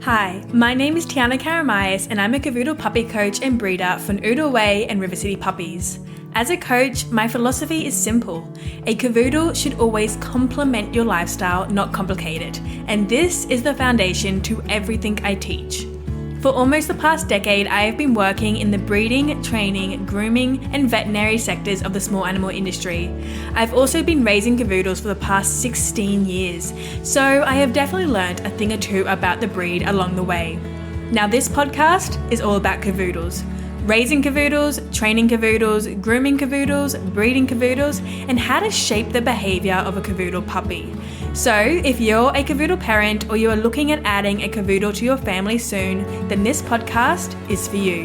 Hi, my name is Tiana Karamayas and I'm a Cavoodle puppy coach and breeder for Noodle Way and River City puppies. As a coach, my philosophy is simple. A Cavoodle should always complement your lifestyle, not complicate it. And this is the foundation to everything I teach. For almost the past decade, I have been working in the breeding, training, grooming, and veterinary sectors of the small animal industry. I've also been raising Cavoodles for the past 16 years, so I have definitely learned a thing or two about the breed along the way. Now this podcast is all about Cavoodles. Raising Cavoodles, training Cavoodles, grooming Cavoodles, breeding Cavoodles, and how to shape the behaviour of a Cavoodle puppy. So if you're a Cavoodle parent or you are looking at adding a Cavoodle to your family soon, then this podcast is for you.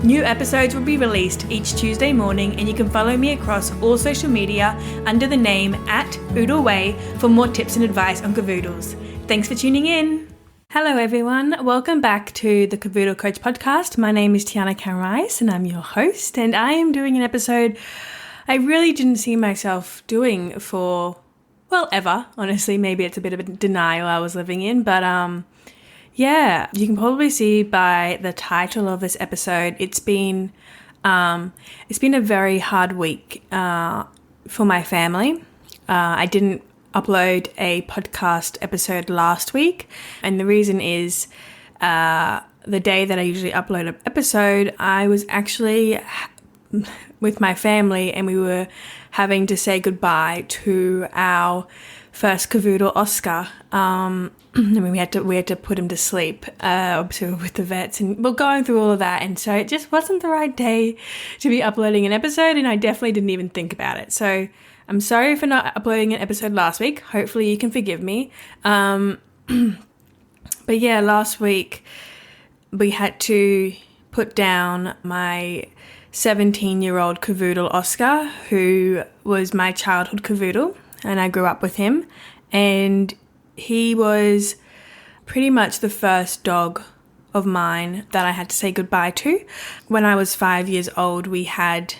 New episodes will be released each Tuesday morning and you can follow me across all social media under the name @OodleWay for more tips and advice on Cavoodles. Thanks for tuning in. Hello everyone, welcome back to the Cavoodle Coach podcast. My name is Tiana Karamayas and I'm your host, and I am doing an episode I really didn't see myself doing for, well, ever. Honestly, maybe it's a bit of a denial I was living in, but yeah, you can probably see by the title of this episode, it's been a very hard week for my family. I didn't upload a podcast episode last week, and the reason is the day that I usually upload an episode, I was actually with my family and we were having to say goodbye to our first Cavoodle, Oscar. We had to put him to sleep, obviously with the vets, and we're going through all of that, and so it just wasn't the right day to be uploading an episode, and I definitely didn't even think about it. So I'm sorry for not uploading an episode last week. Hopefully you can forgive me. But yeah, last week we had to put down my 17-year-old Cavoodle, Oscar, who was my childhood Cavoodle, and I grew up with him. And he was pretty much the first dog of mine that I had to say goodbye to. When I was 5 years old, we had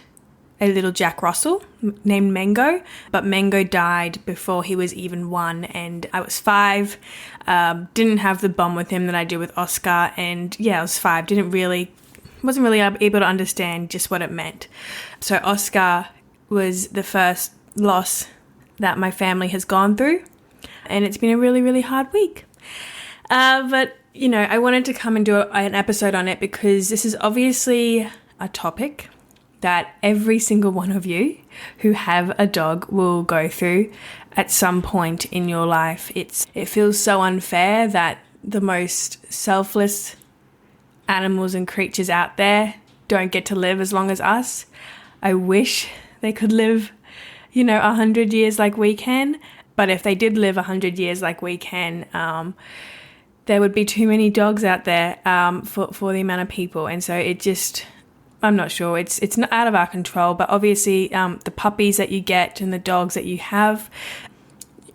a little Jack Russell named Mango, but Mango died before he was even 1, and I was 5, didn't have the bond with him that I do with Oscar, and yeah, I was 5, wasn't really able to understand just what it meant. So Oscar was the first loss that my family has gone through, and it's been a really, really hard week. But, you know, I wanted to come and do an episode on it because this is obviously a topic that every single one of you who have a dog will go through at some point in your life. It feels so unfair that the most selfless animals and creatures out there don't get to live as long as us. I wish they could live, 100 years like we can. But if they did live 100 years like we can, there would be too many dogs out there for the amount of people. And so I'm not sure. It's not out of our control, but obviously the puppies that you get and the dogs that you have,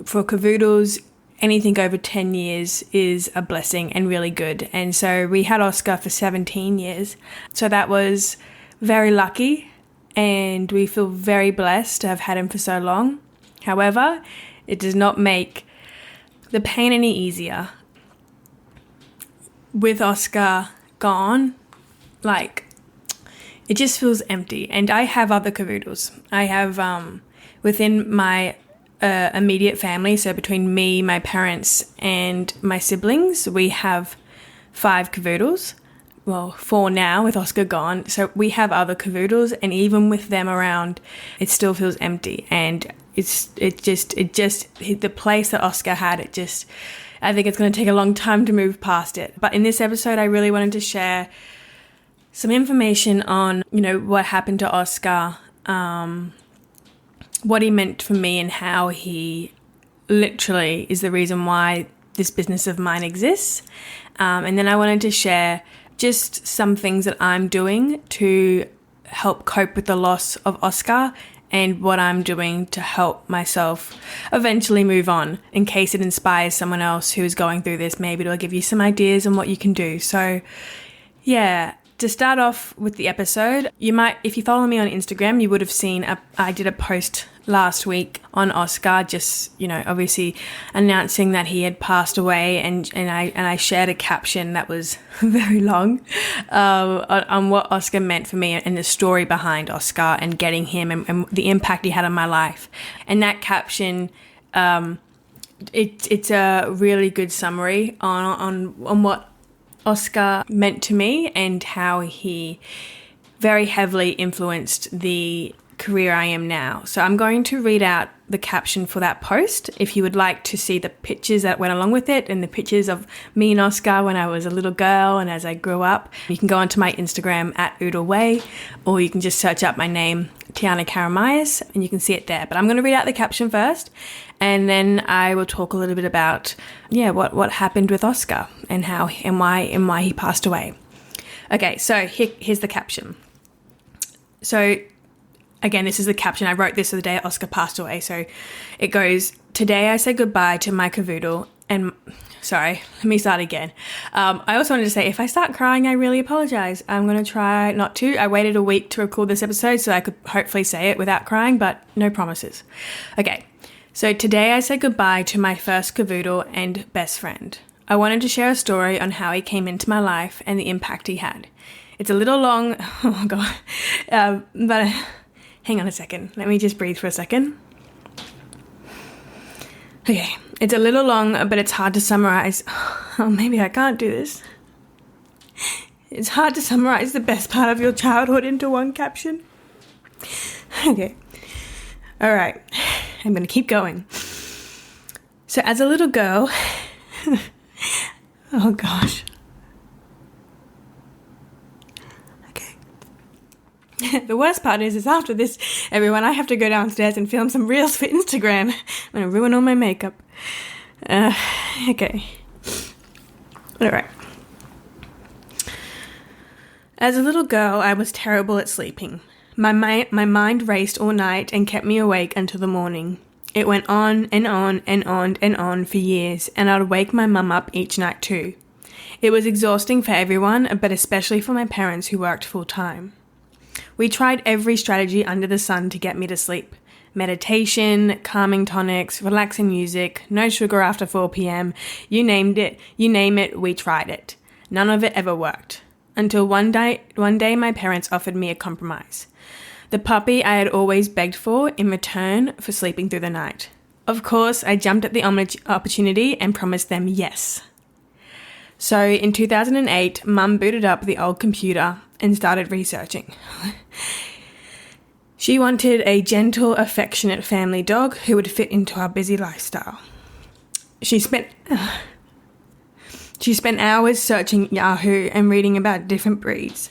for Cavoodles, anything over 10 years is a blessing and really good. And so we had Oscar for 17 years. So that was very lucky, and we feel very blessed to have had him for so long. However, it does not make the pain any easier. With Oscar gone, it just feels empty. And I have other Cavoodles. I have, within my immediate family, so between me, my parents, and my siblings, we have 5 Cavoodles. Well, 4 now with Oscar gone. So we have other Cavoodles, and even with them around, it still feels empty. And the place that Oscar had, I think it's going to take a long time to move past it. But in this episode, I really wanted to share some information on, what happened to Oscar, what he meant for me, and how he literally is the reason why this business of mine exists. And then I wanted to share just some things that I'm doing to help cope with the loss of Oscar, and what I'm doing to help myself eventually move on, in case it inspires someone else who is going through this. Maybe it'll give you some ideas on what you can do. So yeah, To start off with the episode, you might, if you follow me on Instagram, you would have seen I did a post last week on Oscar, just, obviously announcing that he had passed away, and I shared a caption that was very long on what Oscar meant for me and the story behind Oscar and getting him and the impact he had on my life. And that caption, it's a really good summary on what Oscar meant to me and how he very heavily influenced the career I am now. So I'm going to read out the caption for that post. If you would like to see the pictures that went along with it and the pictures of me and Oscar when I was a little girl and as I grew up, you can go onto my Instagram at @OodleWay, or you can just search up my name, Tiana Karamayas, and you can see it there. But I'm going to read out the caption first, and then I will talk a little bit about what happened with Oscar and how and why he passed away. Okay, so here's the caption. So again, this is the caption. I wrote this the day Oscar passed away. So it goes, "Today I say goodbye to my Cavoodle and..." Sorry, let me start again. I also wanted to say, if I start crying, I really apologise. I'm going to try not to. I waited a week to record this episode so I could hopefully say it without crying, but no promises. Okay, so today I say goodbye to my first Cavoodle and best friend. I wanted to share a story on how he came into my life and the impact he had. It's a little long, oh God, but hang on a second. Let me just breathe for a second. Okay, it's a little long, but it's hard to summarize. Oh, maybe I can't do this. It's hard to summarize the best part of your childhood into one caption. Okay. All right. I'm going to keep going. So as a little girl, oh gosh. The worst part is after this, everyone, I have to go downstairs and film some reels for Instagram. I'm going to ruin all my makeup. Okay. All right. As a little girl, I was terrible at sleeping. My mind raced all night and kept me awake until the morning. It went on and on and on and on for years, and I'd wake my mum up each night too. It was exhausting for everyone, but especially for my parents who worked full time. We tried every strategy under the sun to get me to sleep. Meditation, calming tonics, relaxing music, no sugar after 4 p.m. You name it, we tried it. None of it ever worked. Until one day my parents offered me a compromise. The puppy I had always begged for in return for sleeping through the night. Of course, I jumped at the opportunity and promised them yes. So in 2008, Mum booted up the old computer and started researching. She wanted a gentle, affectionate family dog who would fit into our busy lifestyle. She spent hours searching Yahoo and reading about different breeds,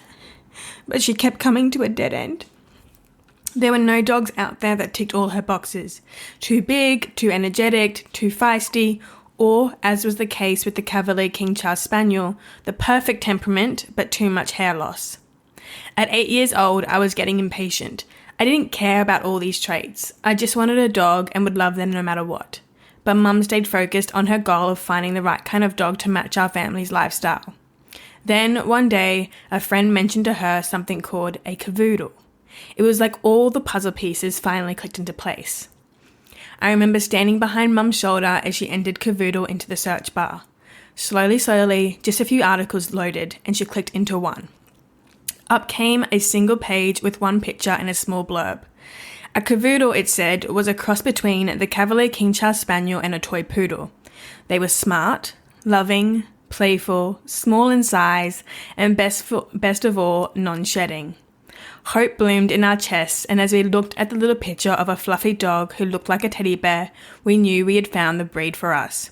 but she kept coming to a dead end. There were no dogs out there that ticked all her boxes. Too big, too energetic, too feisty, or, as was the case with the Cavalier King Charles Spaniel, the perfect temperament but too much hair loss. At 8 years old, I was getting impatient. I didn't care about all these traits. I just wanted a dog and would love them no matter what. But Mum stayed focused on her goal of finding the right kind of dog to match our family's lifestyle. Then, one day, a friend mentioned to her something called a Cavoodle. It was like all the puzzle pieces finally clicked into place. I remember standing behind Mum's shoulder as she entered Cavoodle into the search bar. Slowly, just a few articles loaded, and she clicked into one. Up came a single page with one picture and a small blurb. A Cavoodle, it said, was a cross between the Cavalier King Charles Spaniel and a toy poodle. They were smart, loving, playful, small in size, and best of all, non-shedding. Hope bloomed in our chests, and as we looked at the little picture of a fluffy dog who looked like a teddy bear, we knew we had found the breed for us.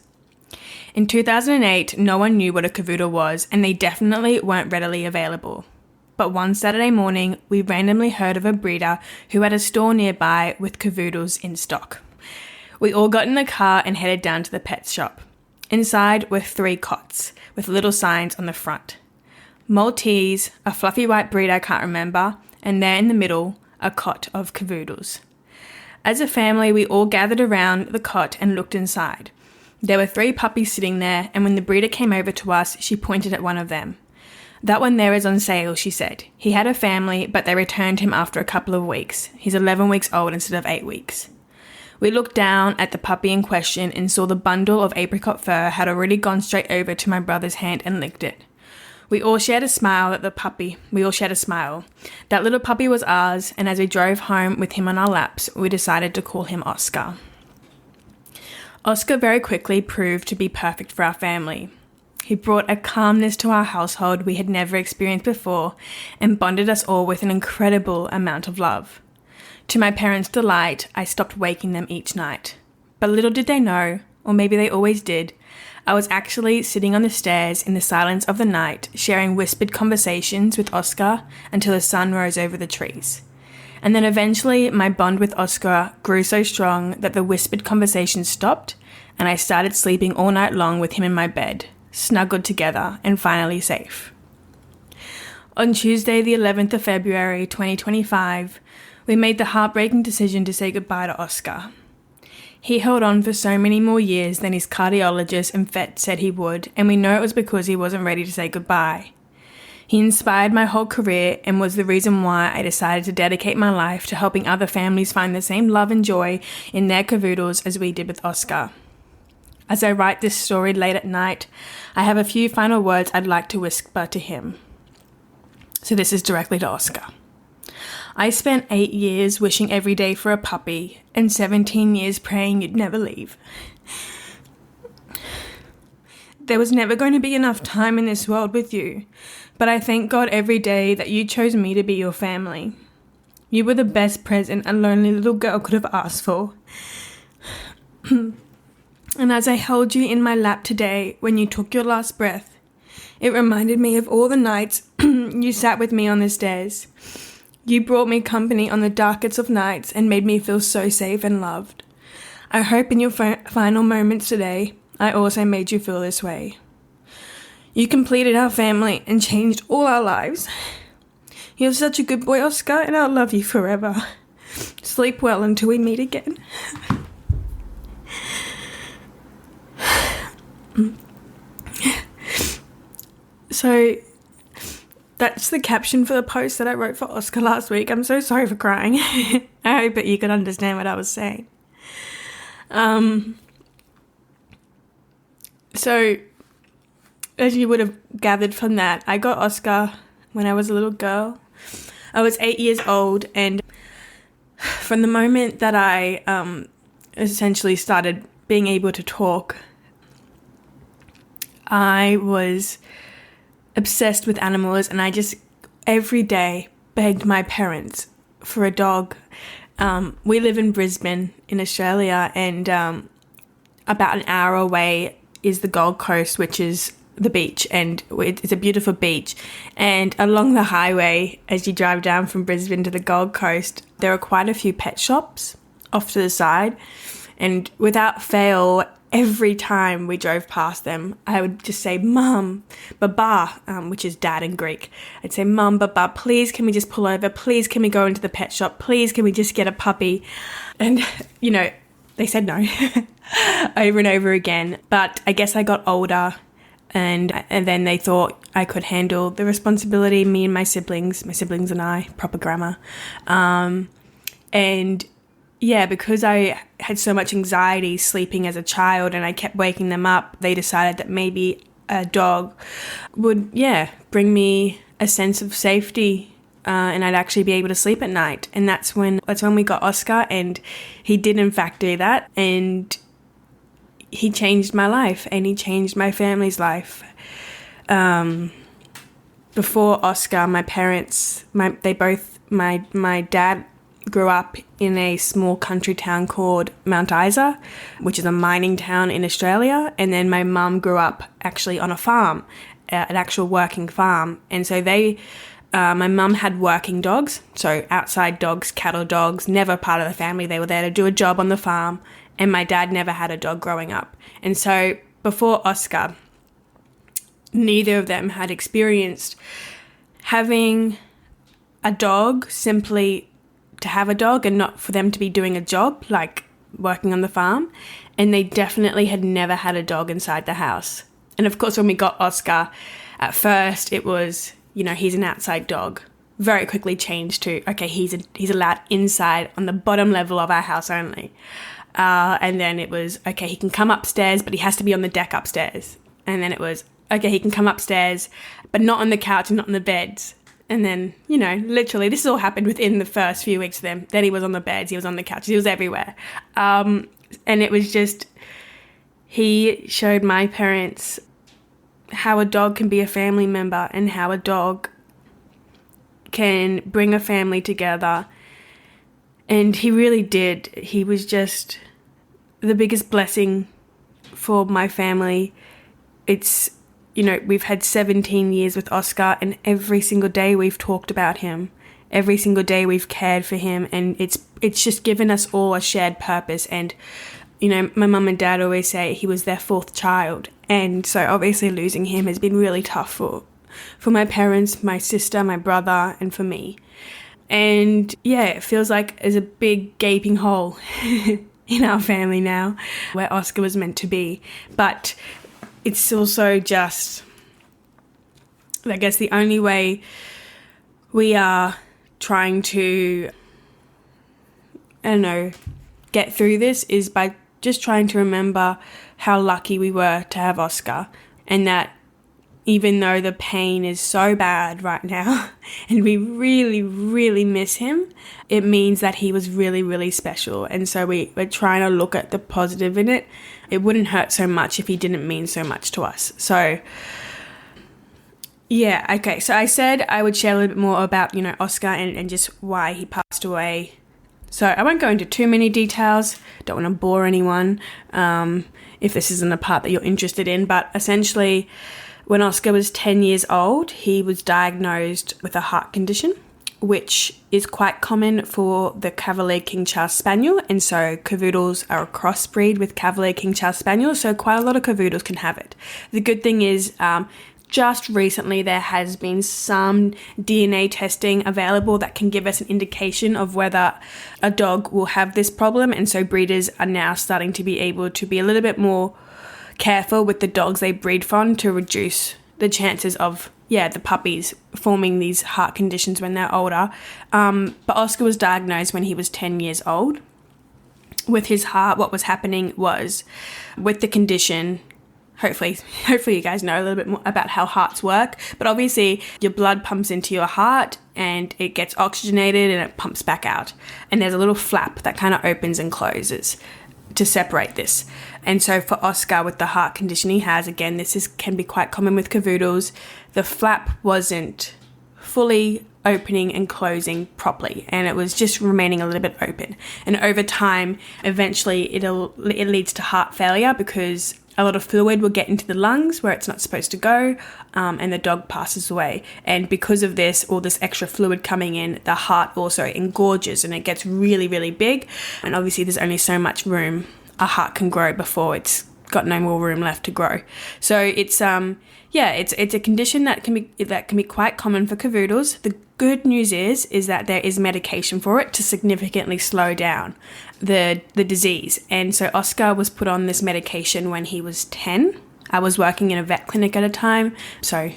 In 2008, no one knew what a Cavoodle was, and they definitely weren't readily available. But one Saturday morning, we randomly heard of a breeder who had a store nearby with Cavoodles in stock. We all got in the car and headed down to the pet shop. Inside were 3 cots, with little signs on the front. Maltese, a fluffy white breed I can't remember, and there in the middle, a cot of Cavoodles. As a family, we all gathered around the cot and looked inside. There were 3 puppies sitting there, and when the breeder came over to us, she pointed at one of them. That one there is on sale, she said. He had a family, but they returned him after a couple of weeks. He's 11 weeks old instead of 8 weeks. We looked down at the puppy in question and saw the bundle of apricot fur had already gone straight over to my brother's hand and licked it. We all shared a smile at the puppy. That little puppy was ours, and as we drove home with him on our laps, we decided to call him Oscar. Oscar very quickly proved to be perfect for our family. He brought a calmness to our household we had never experienced before and bonded us all with an incredible amount of love. To my parents' delight, I stopped waking them each night. But little did they know, or maybe they always did, I was actually sitting on the stairs in the silence of the night, sharing whispered conversations with Oscar until the sun rose over the trees. And then eventually my bond with Oscar grew so strong that the whispered conversations stopped and I started sleeping all night long with him in my bed, snuggled together and finally safe. On Tuesday, the 11th of February, 2025, we made the heartbreaking decision to say goodbye to Oscar. He held on for so many more years than his cardiologist and vet said he would, and we know it was because he wasn't ready to say goodbye. He inspired my whole career and was the reason why I decided to dedicate my life to helping other families find the same love and joy in their cavoodles as we did with Oscar. As I write this story late at night, I have a few final words I'd like to whisper to him. So this is directly to Oscar. I spent 8 years wishing every day for a puppy and 17 years praying you'd never leave. There was never going to be enough time in this world with you, but I thank God every day that you chose me to be your family. You were the best present a lonely little girl could have asked for. And as I held you in my lap today when you took your last breath, it reminded me of all the nights you sat with me on the stairs. You brought me company on the darkest of nights and made me feel so safe and loved. I hope in your final moments today, I also made you feel this way. You completed our family and changed all our lives. You're such a good boy, Oscar, and I'll love you forever. Sleep well until we meet again. So that's the caption for the post that I wrote for Oscar last week. I'm so sorry for crying. I hope that you could understand what I was saying. So, as you would have gathered from that, I got Oscar when I was a little girl. I was 8 years old, and from the moment that I essentially started being able to talk, I was obsessed with animals, and I just every day begged my parents for a dog. We live in Brisbane in Australia, and about an hour away is the Gold Coast, which is the beach, and it's a beautiful beach. And along the highway, as you drive down from Brisbane to the Gold Coast, there are quite a few pet shops off to the side, and without fail, every time we drove past them, I would just say, Mum, Baba, which is dad in Greek. I'd say, Mum, Baba, please can we just pull over? Please can we go into the pet shop? Please can we just get a puppy? And, you know, they said no over and over again. But I guess I got older, and then they thought I could handle the responsibility, me and my siblings and I, proper grammar. And yeah, because I had so much anxiety sleeping as a child and I kept waking them up, they decided that maybe a dog would, bring me a sense of safety, and I'd actually be able to sleep at night. And that's when we got Oscar, and he did in fact do that, and he changed my life and he changed my family's life. Before Oscar, my parents, my dad grew up in a small country town called Mount Isa, which is a mining town in Australia. And then my mum grew up actually on a farm, an actual working farm. And so my mum had working dogs, so outside dogs, cattle dogs, never part of the family. They were there to do a job on the farm. And my dad never had a dog growing up. And so before Oscar, neither of them had experienced having a dog simply to have a dog and not for them to be doing a job like working on the farm. And they definitely had never had a dog inside the house. And of course, when we got Oscar, At first it was, he's an outside dog. Very quickly changed to, okay, he's allowed inside on the bottom level of our house only. And then it was, okay, he can come upstairs, but he has to be on the deck upstairs. And then it was, okay, he can come upstairs, but not on the couch and not on the beds. And then, literally this all happened within the first few weeks of them. Then he was on the beds, he was on the couch, he was everywhere. And it was just, he showed my parents how a dog can be a family member and how a dog can bring a family together. And he really did. He was just the biggest blessing for my family. It's, we've had 17 years with Oscar, and every single day we've talked about him. Every single day we've cared for him, and it's just given us all a shared purpose. And, my mum and dad always say he was their fourth child. And so obviously losing him has been really tough for my parents, my sister, my brother, and for me. And yeah, it feels like there's a big gaping hole in our family now where Oscar was meant to be. But it's also just, I guess, the only way we are trying to, get through this is by just trying to remember how lucky we were to have Oscar, and that even though the pain is so bad right now and we really, really miss him, it means that he was really, really special. And so we're trying to look at the positive in it. It wouldn't hurt so much if he didn't mean so much to us. So, yeah, okay. So I said I would share a little bit more about, Oscar and just why he passed away. So I won't go into too many details. Don't want to bore anyone if this isn't a part that you're interested in. But essentially, when Oscar was 10 years old, he was diagnosed with a heart condition, which is quite common for the Cavalier King Charles Spaniel. And so Cavoodles are a crossbreed with Cavalier King Charles Spaniel. So quite a lot of Cavoodles can have it. The good thing is, just recently there has been some DNA testing available that can give us an indication of whether a dog will have this problem. And so breeders are now starting to be able to be a little bit more careful with the dogs they breed from to reduce the chances of, the puppies forming these heart conditions when they're older. But Oscar was diagnosed when he was 10 years old. With his heart, what was happening was, with the condition, hopefully you guys know a little bit more about how hearts work, but obviously your blood pumps into your heart and it gets oxygenated and it pumps back out. And there's a little flap that kind of opens and closes to separate this. And so for Oscar, with the heart condition he has, again, can be quite common with Cavoodles, the flap wasn't fully opening and closing properly, and it was just remaining a little bit open. And over time, eventually it leads to heart failure because a lot of fluid will get into the lungs where it's not supposed to go, and the dog passes away. And because of this, all this extra fluid coming in, the heart also engorges and it gets really, really big. And obviously there's only so much room a heart can grow before it's got no more room left to grow. So it's a condition that can be quite common for Cavoodles. The good news is that there is medication for it to significantly slow down the disease. And so Oscar was put on this medication when he was 10. I was working in a vet clinic at a time, so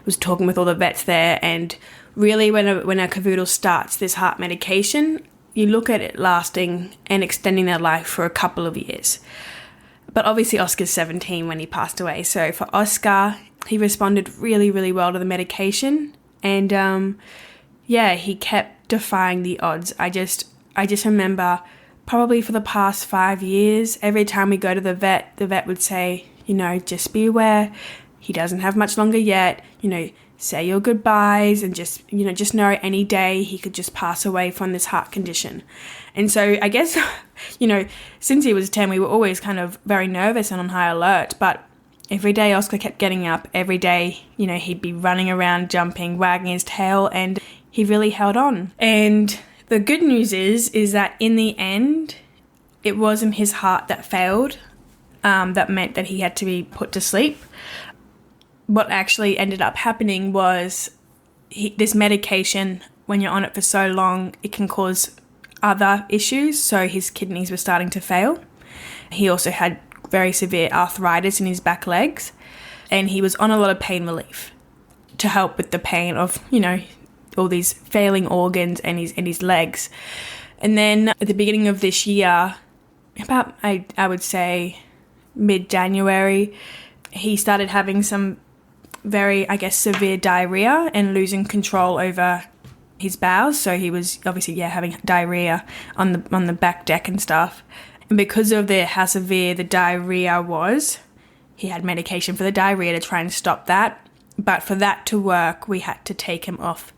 was talking with all the vets there. And really, when a Cavoodle starts this heart medication, you look at it lasting and extending their life for a couple of years. But obviously Oscar's 17 when he passed away. So for Oscar, he responded really, really well to the medication. And he kept defying the odds. I just remember probably for the past 5 years, every time we go to the vet would say, just be aware, he doesn't have much longer yet, say your goodbyes, and just know any day he could just pass away from this heart condition. And so I guess, since he was 10, we were always kind of very nervous and on high alert. But every day Oscar kept getting up. Every day, he'd be running around, jumping, wagging his tail, and he really held on. And the good news is that in the end, it wasn't his heart that failed. That meant that he had to be put to sleep. What actually ended up happening was this medication, when you're on it for so long, it can cause other issues. So his kidneys were starting to fail. He also had very severe arthritis in his back legs. and he was on a lot of pain relief to help with the pain of, all these failing organs and his legs. And then at the beginning of this year, about, I would say, mid-January, he started having some very, severe diarrhea and losing control over his bowels. So he was obviously, having diarrhea on the back deck and stuff. And because of how severe the diarrhea was, he had medication for the diarrhea to try and stop that. But for that to work, we had to take him off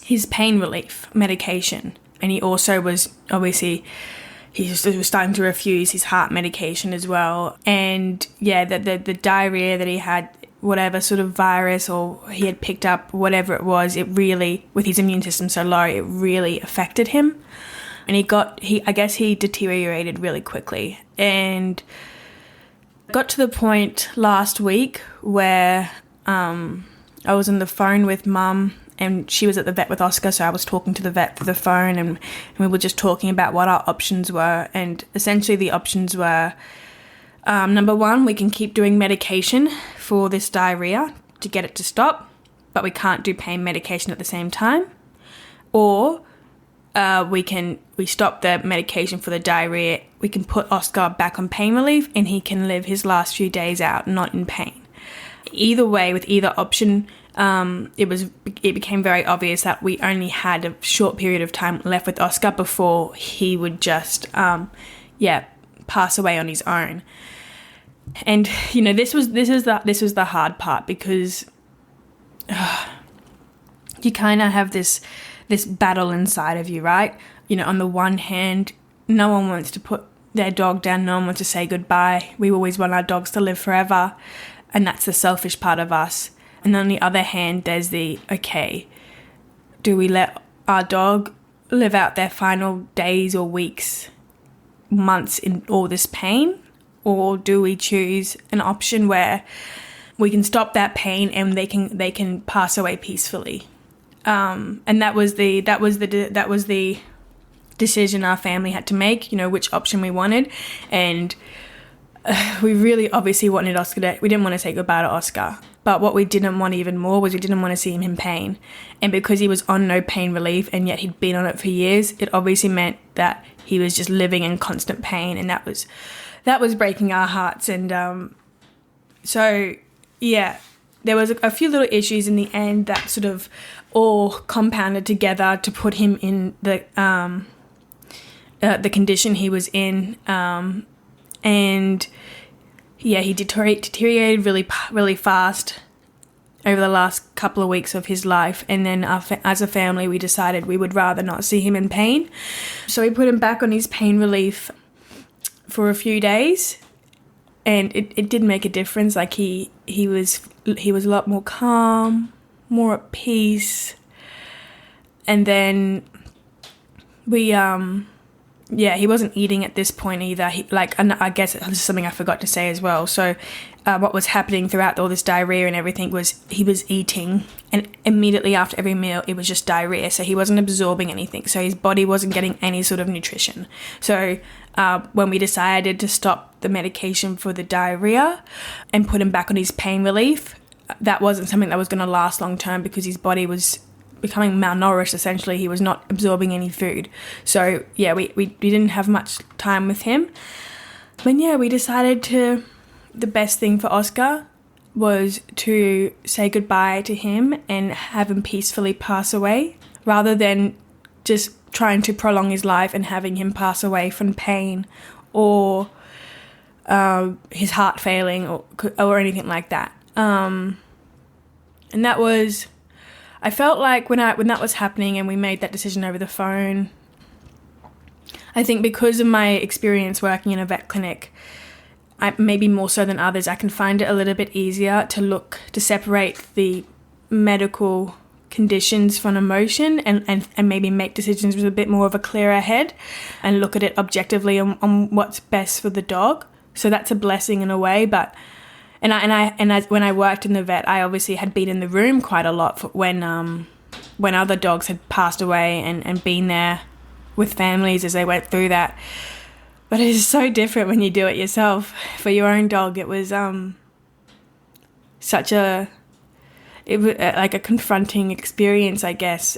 his pain relief medication. And he also was, obviously, he was starting to refuse his heart medication as well. And the diarrhea that he had, whatever sort of virus or he had picked up, whatever it was, it really, with his immune system so low, it really affected him. And he deteriorated really quickly. And got to the point last week where I was on the phone with Mum, and she was at the vet with Oscar, so I was talking to the vet through the phone, and we were just talking about what our options were. And essentially the options were, number one, we can keep doing medication for this diarrhea to get it to stop, but we can't do pain medication at the same time. Or we stop the medication for the diarrhea, we can put Oscar back on pain relief, and he can live his last few days out not in pain. Either way, with either option, it became very obvious that we only had a short period of time left with Oscar before he would just pass away on his own. And this was the hard part, because you kind of have this battle inside of you, right? On the one hand, no one wants to put their dog down, no one wants to say goodbye. We always want our dogs to live forever, and that's the selfish part of us. And on the other hand, there's do we let our dog live out their final days or weeks, months in all this pain? Or do we choose an option where we can stop that pain and they can pass away peacefully? And that was the decision our family had to make, which option we wanted. And we really obviously wanted Oscar we didn't want to say goodbye to Oscar. But what we didn't want even more was we didn't want to see him in pain. And because he was on no pain relief and yet he'd been on it for years, it obviously meant that he was just living in constant pain, and that was breaking our hearts. And there was a few little issues in the end that sort of all compounded together to put him in the condition he was in. He deteriorated really fast over the last couple of weeks of his life. And then as a family, we decided we would rather not see him in pain. So we put him back on his pain relief for a few days, and it did make a difference. Like he was a lot more calm, more at peace. And then we he wasn't eating at this point either. And I guess this is something I forgot to say as well. So what was happening throughout all this diarrhea and everything was he was eating, and immediately after every meal it was just diarrhea. So he wasn't absorbing anything. So his body wasn't getting any sort of nutrition. So when we decided to stop the medication for the diarrhea and put him back on his pain relief, that wasn't something that was going to last long term, because his body was becoming malnourished. Essentially, he was not absorbing any food. So we didn't have much time with him. But we decided the best thing for Oscar was to say goodbye to him and have him peacefully pass away, rather than just trying to prolong his life and having him pass away from pain or his heart failing or anything like that. And that was, I felt like when that was happening and we made that decision over the phone, I think because of my experience working in a vet clinic, maybe more so than others, I can find it a little bit easier to separate the medical conditions from emotion and maybe make decisions with a bit more of a clearer head and look at it objectively on what's best for the dog. So that's a blessing in a way. But when I worked in the vet, I obviously had been in the room quite a lot when other dogs had passed away and been there with families as they went through that. But it is so different when you do it yourself. For your own dog, it was it was like a confronting experience, I guess.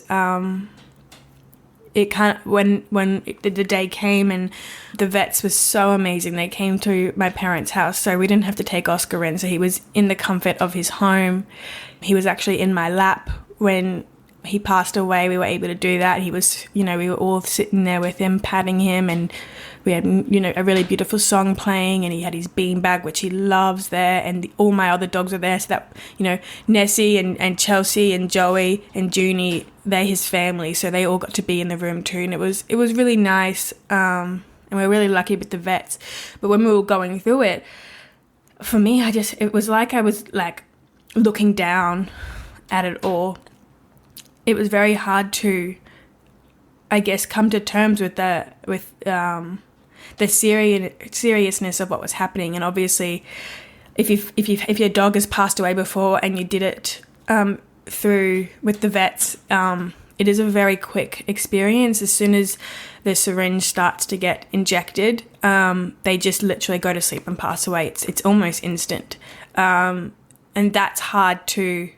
It kind of, when the day came, and the vets were so amazing. They came to my parents' house, so we didn't have to take Oscar in. So he was in the comfort of his home. He was actually in my lap when he passed away. We were able to do that. He was, we were all sitting there with him, patting him, and we had, a really beautiful song playing, and he had his beanbag, which he loves, there, and all my other dogs were there. So that, Nessie and Chelsea and Joey and Junie, they're his family, so they all got to be in the room too, and it was really nice. And we're really lucky with the vets. But when we were going through it, for me, it was like I was like looking down at it all. It was very hard to, I guess, come to terms with the seriousness of what was happening. And obviously, if your dog has passed away before and you did it through with the vets, it is a very quick experience. As soon as the syringe starts to get injected, they just literally go to sleep and pass away. It's almost instant, and that's hard to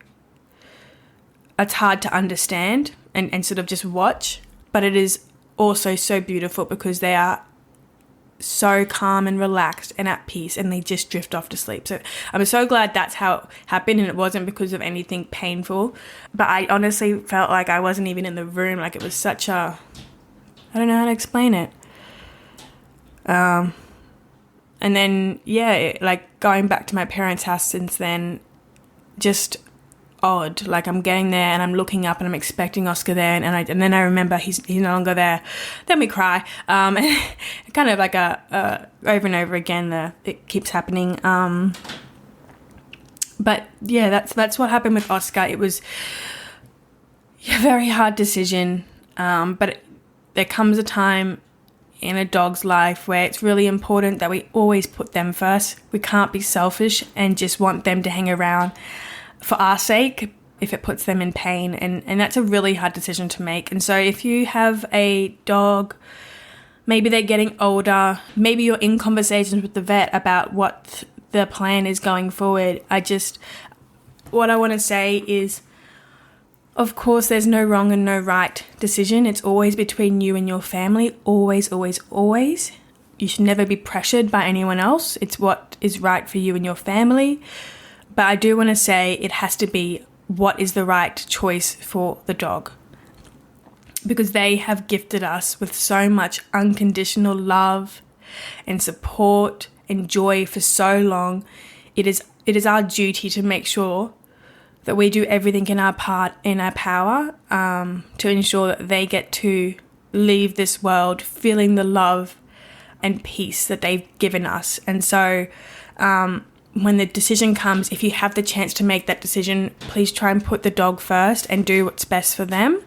understand and sort of just watch. But it is also so beautiful because they are so calm and relaxed and at peace, and they just drift off to sleep. So I'm so glad that's how it happened, and it wasn't because of anything painful. But I honestly felt like I wasn't even in the room. Like, it was such a, I don't know how to explain it. And then, like going back to my parents' house since then, just odd. Like, I'm getting there and I'm looking up and I'm expecting Oscar there, and then I remember he's no longer there. Then we cry, and kind of like a over and over again. It keeps happening. But yeah, that's what happened with Oscar. It was a very hard decision, but there comes a time in a dog's life where it's really important that we always put them first. We can't be selfish and just want them to hang around for our sake if it puts them in pain, and that's a really hard decision to make. And so if you have a dog, maybe they're getting older, maybe you're in conversations with the vet about what the plan is going forward, what I want to say is, of course, there's no wrong and no right decision. It's always between you and your family. Always, always, always. You should never be pressured by anyone else. It's what is right for you and your family. But I do want to say it has to be what is the right choice for the dog, because they have gifted us with so much unconditional love and support and joy for so long. It is our duty to make sure that we do everything in our power to ensure that they get to leave this world feeling the love and peace that they've given us. And so when the decision comes, if you have the chance to make that decision, please try and put the dog first and do what's best for them.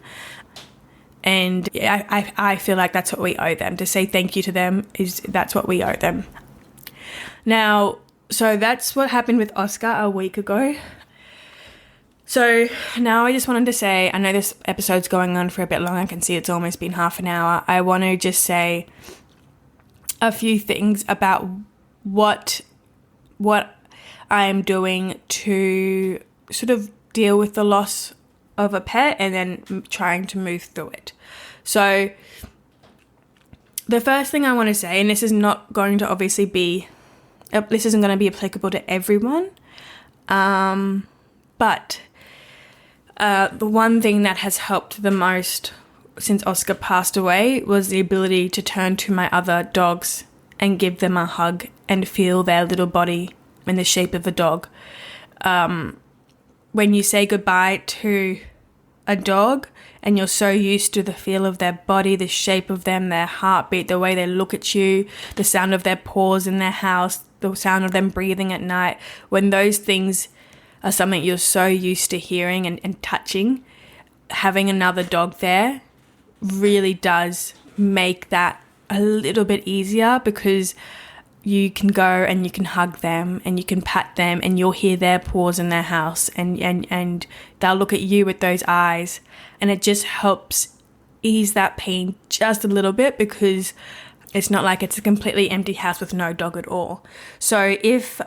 And I feel like that's what we owe them. To say thank you to them, that's what we owe them. Now, so that's what happened with Oscar a week ago. So now I just wanted to say, I know this episode's going on for a bit long. I can see it's almost been half an hour. I want to just say a few things about what I am doing to sort of deal with the loss of a pet and then trying to move through it. So the first thing I want to say, and this is not going to obviously be, this isn't going to be applicable to everyone, but the one thing that has helped the most since Oscar passed away was the ability to turn to my other dogs and give them a hug and feel their little body in the shape of a dog. When you say goodbye to a dog and you're so used to the feel of their body, the shape of them, their heartbeat, the way they look at you, the sound of their paws in their house, the sound of them breathing at night, when those things are something you're so used to hearing and touching, having another dog there really does make that a little bit easier, because you can go and you can hug them and you can pat them and you'll hear their paws in their house and they'll look at you with those eyes, and it just helps ease that pain just a little bit, because It's not like it's a completely empty house with no dog at all. So if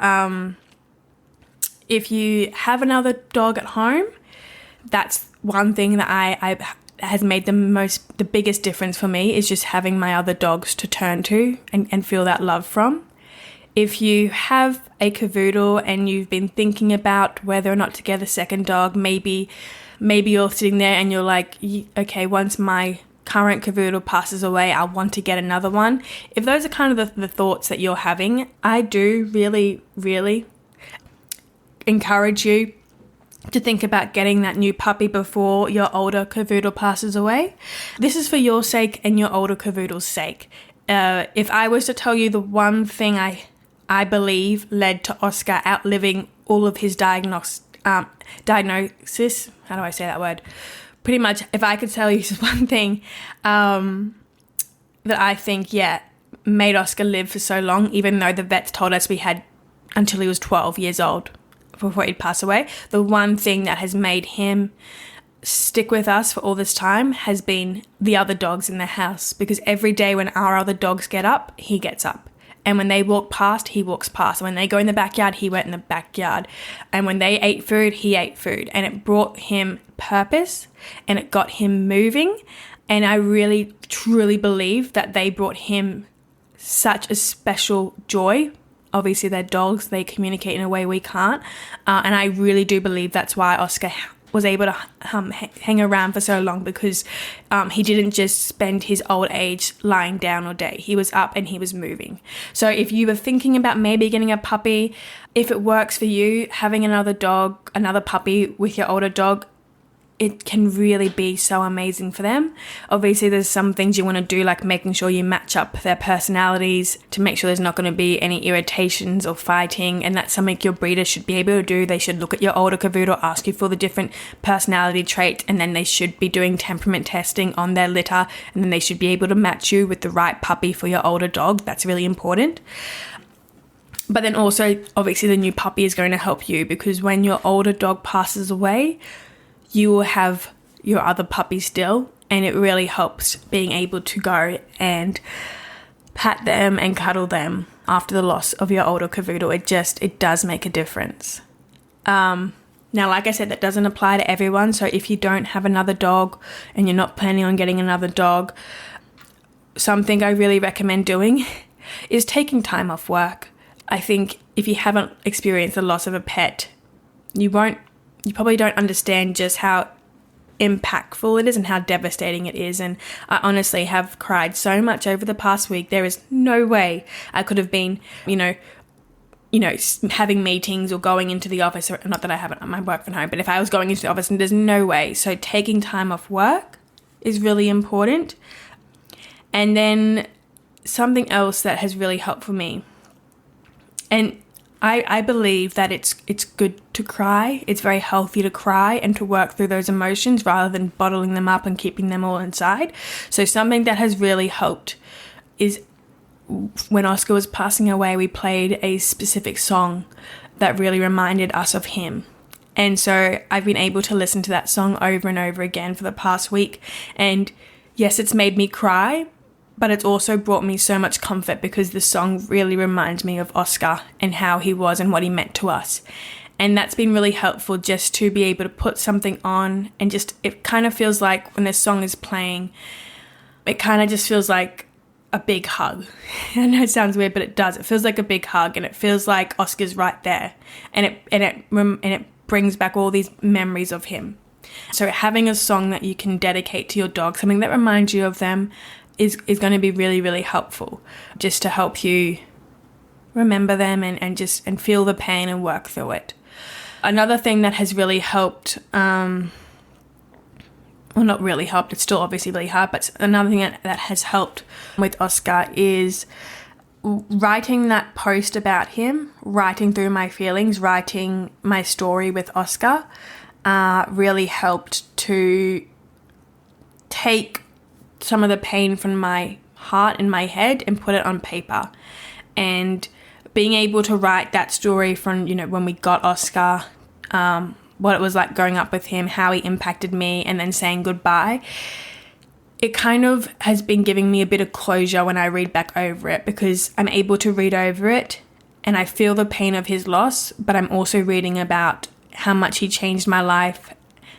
you have another dog at home, that's one thing that I has made the biggest difference for me, is just having my other dogs to turn to and feel that love from. If you have a Cavoodle and you've been thinking about whether or not to get a second dog, maybe you're sitting there and you're like, okay, once my current Cavoodle passes away, I want to get another one. If those are kind of the thoughts that you're having, I do really, really encourage you to think about getting that new puppy before your older Cavoodle passes away. This is for your sake and your older Cavoodle's sake. If I was to tell you the one thing I believe led to Oscar outliving all of his diagnosis, how do I say that word? Pretty much, if I could tell you one thing that I think, made Oscar live for so long, even though the vets told us we had until he was 12 years old before he'd pass away, the one thing that has made him stick with us for all this time has been the other dogs in the house, because every day when our other dogs get up, he gets up. And when they walk past, he walks past. And when they go in the backyard, he went in the backyard. And when they ate food, he ate food. And it brought him purpose and it got him moving. And I really, truly believe that they brought him such a special joy. Obviously, they're dogs. They communicate in a way we can't. And I really do believe that's why Oscar was able to hang around for so long, because he didn't just spend his old age lying down all day. He was up and he was moving. So if you were thinking about maybe getting a puppy, if it works for you, having another puppy with your older dog, it can really be so amazing for them. Obviously, there's some things you want to do, like making sure you match up their personalities to make sure there's not going to be any irritations or fighting, and that's something your breeder should be able to do. They should look at your older Cavoodle, ask you for the different personality traits, and then they should be doing temperament testing on their litter, and then they should be able to match you with the right puppy for your older dog. That's really important. But then also, obviously, the new puppy is going to help you, because when your older dog passes away, you will have your other puppy still, and it really helps being able to go and pat them and cuddle them after the loss of your older Cavoodle. It does make a difference. Now, like I said, that doesn't apply to everyone. So if you don't have another dog and you're not planning on getting another dog, something I really recommend doing is taking time off work. I think if you haven't experienced the loss of a pet, you probably don't understand just how impactful it is and how devastating it is. And I honestly have cried so much over the past week. There is no way I could have been, having meetings or going into the office, or not that I haven't, I work from home, but if I was going into the office, and there's no way. So taking time off work is really important. And then something else that has really helped for me, and I believe that it's good to cry. It's very healthy to cry and to work through those emotions rather than bottling them up and keeping them all inside. So something that has really helped is when Oscar was passing away, we played a specific song that really reminded us of him. And so I've been able to listen to that song over and over again for the past week. And yes, it's made me cry, but it's also brought me so much comfort, because the song really reminds me of Oscar and how he was and what he meant to us. And that's been really helpful, just to be able to put something on and just, it kind of feels like when this song is playing, it kind of just feels like a big hug. I know it sounds weird, but it does. It feels like a big hug, and it feels like Oscar's right there, and it brings back all these memories of him. So having a song that you can dedicate to your dog, something that reminds you of them, is going to be really, really helpful, just to help you remember them and feel the pain and work through it. Another thing that has really helped, well, not really helped, it's still obviously really hard, but another thing that has helped with Oscar is writing that post about him, writing through my feelings, writing my story with Oscar, really helped to take some of the pain from my heart and my head and put it on paper. And being able to write that story from, when we got Oscar, what it was like growing up with him, how he impacted me, and then saying goodbye, it kind of has been giving me a bit of closure when I read back over it, because I'm able to read over it and I feel the pain of his loss, but I'm also reading about how much he changed my life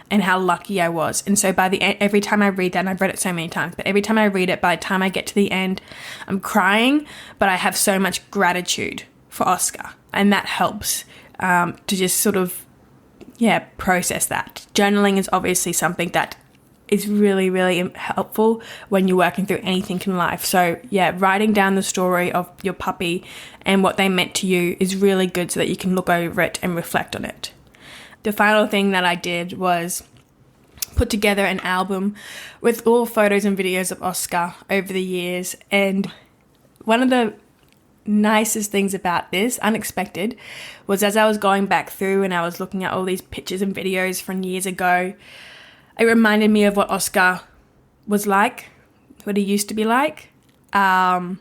and how lucky I was. And so by the end, every time I read that, and I've read it so many times, but every time I read it, by the time I get to the end, I'm crying, but I have so much gratitude for Oscar. And that helps to just sort of, process that. Journaling is obviously something that is really, really helpful when you're working through anything in life. So writing down the story of your puppy and what they meant to you is really good so that you can look over it and reflect on it. The final thing that I did was put together an album with all photos and videos of Oscar over the years. And one of the nicest things about this, unexpected, was as I was going back through and I was looking at all these pictures and videos from years ago, it reminded me of what Oscar was like, what he used to be like. And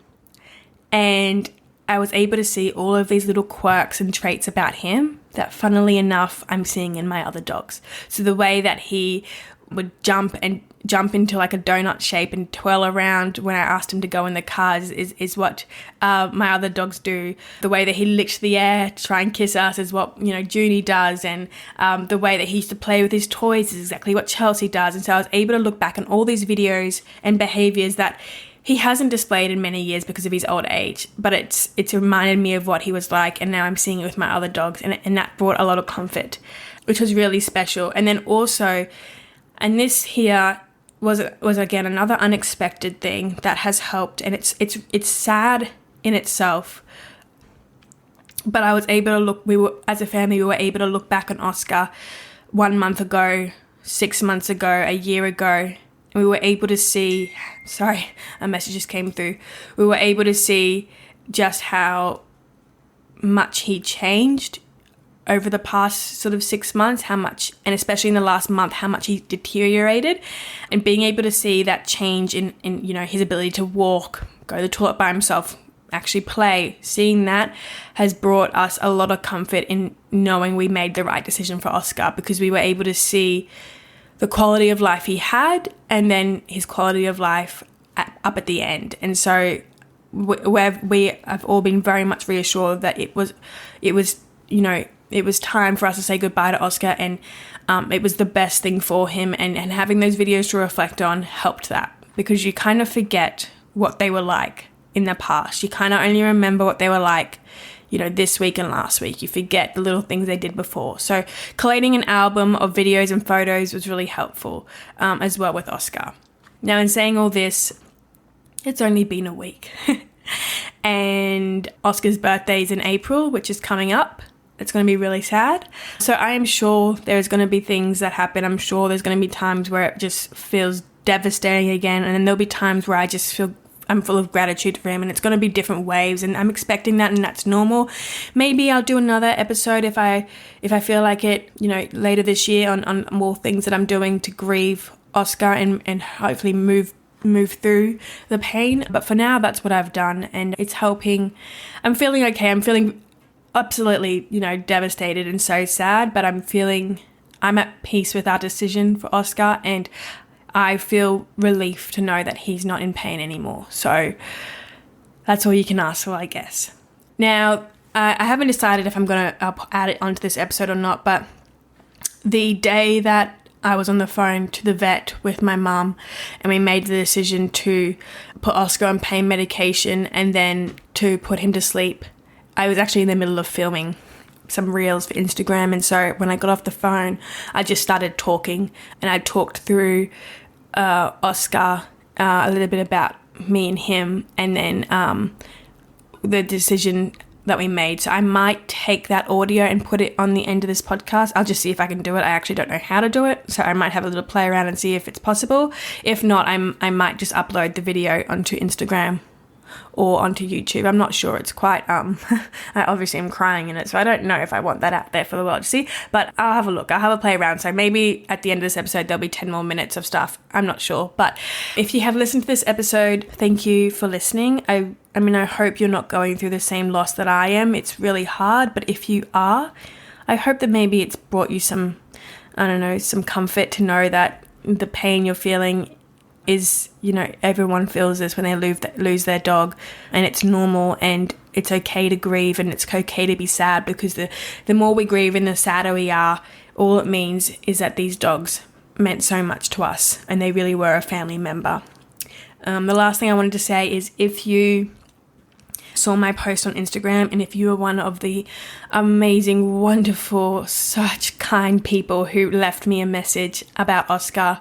I was able to see all of these little quirks and traits about him that, funnily enough, I'm seeing in my other dogs. So the way that he would jump into like a donut shape and twirl around when I asked him to go in the car is what my other dogs do. The way that he licks the air to try and kiss us is what, Junie does. And the way that he used to play with his toys is exactly what Chelsea does. And so I was able to look back on all these videos and behaviours that he hasn't displayed in many years because of his old age, but it's reminded me of what he was like, and now I'm seeing it with my other dogs, and that brought a lot of comfort, which was really special. And then also, and this here was again another unexpected thing that has helped, and it's sad in itself, but I was able to as a family, we were able to look back on Oscar 1 month ago, 6 months ago, a year ago. We were able to see, a message just came through. We were able to see just how much he changed over the past sort of 6 months, how much, and especially in the last month, how much he deteriorated, and being able to see that change in his ability to walk, go to the toilet by himself, actually play, seeing that has brought us a lot of comfort in knowing we made the right decision for Oscar, because we were able to see the quality of life he had, and then his quality of life up at the end. And so we have all been very much reassured that it was time for us to say goodbye to Oscar, and it was the best thing for him. And having those videos to reflect on helped that, because you kind of forget what they were like in the past. You kind of only remember what they were like, this week and last week. You forget the little things they did before. So collating an album of videos and photos was really helpful as well with Oscar. Now, in saying all this, it's only been a week. And Oscar's birthday is in April, which is coming up. It's going to be really sad. So I am sure there's going to be things that happen. I'm sure there's going to be times where it just feels devastating again. And then there'll be times where I just feel I'm full of gratitude for him, and it's going to be different waves, and I'm expecting that, and that's normal. Maybe I'll do another episode if I feel like it, later this year on more things that I'm doing to grieve Oscar and hopefully move through the pain. But for now, that's what I've done, and it's helping. I'm feeling okay. I'm feeling absolutely, devastated and so sad, but I'm at peace with our decision for Oscar, and I feel relief to know that he's not in pain anymore. So that's all you can ask for, I guess. Now, I haven't decided if I'm going to add it onto this episode or not, but the day that I was on the phone to the vet with my mum and we made the decision to put Oscar on pain medication and then to put him to sleep, I was actually in the middle of filming some reels for Instagram, and so when I got off the phone, I just started talking, and I talked through Oscar, a little bit about me and him, and then the decision that we made. So I might take that audio and put it on the end of this podcast. I'll just see if I can do it. I actually don't know how to do it, so I might have a little play around and see if it's possible. If not, I might just upload the video onto Instagram or onto YouTube. I'm not sure. It's quite, I obviously am crying in it, so I don't know if I want that out there for the world to see, but I'll have a look. I'll have a play around. So maybe at the end of this episode, there'll be 10 more minutes of stuff. I'm not sure. But if you have listened to this episode, thank you for listening. I hope you're not going through the same loss that I am. It's really hard, but if you are, I hope that maybe it's brought you some comfort to know that the pain you're feeling, is, everyone feels this when they lose their dog, and it's normal, and it's okay to grieve, and it's okay to be sad, because the more we grieve and the sadder we are, all it means is that these dogs meant so much to us, and they really were a family member. The last thing I wanted to say is, if you saw my post on Instagram, and if you are one of the amazing, wonderful, such kind people who left me a message about Oscar,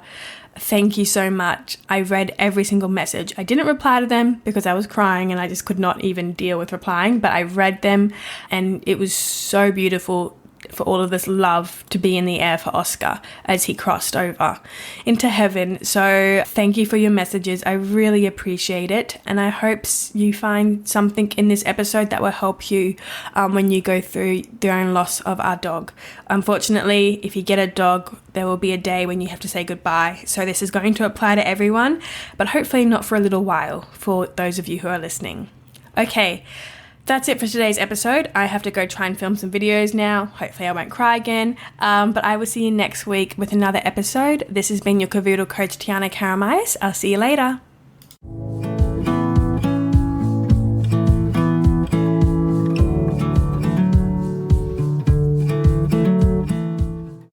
thank you so much. I read every single message. I didn't reply to them because I was crying and I just could not even deal with replying, but I read them, and it was so beautiful for all of this love to be in the air for Oscar as he crossed over into heaven. So thank you for your messages. I really appreciate it, and I hope you find something in this episode that will help you when you go through the own loss of our dog. Unfortunately, if you get a dog, there will be a day when you have to say goodbye. So this is going to apply to everyone, but hopefully not for a little while for those of you who are listening. Okay, that's it for today's episode. I have to go try and film some videos now. Hopefully I won't cry again. But I will see you next week with another episode. This has been your Cavoodle coach, Tiana Karamayas. I'll see you later.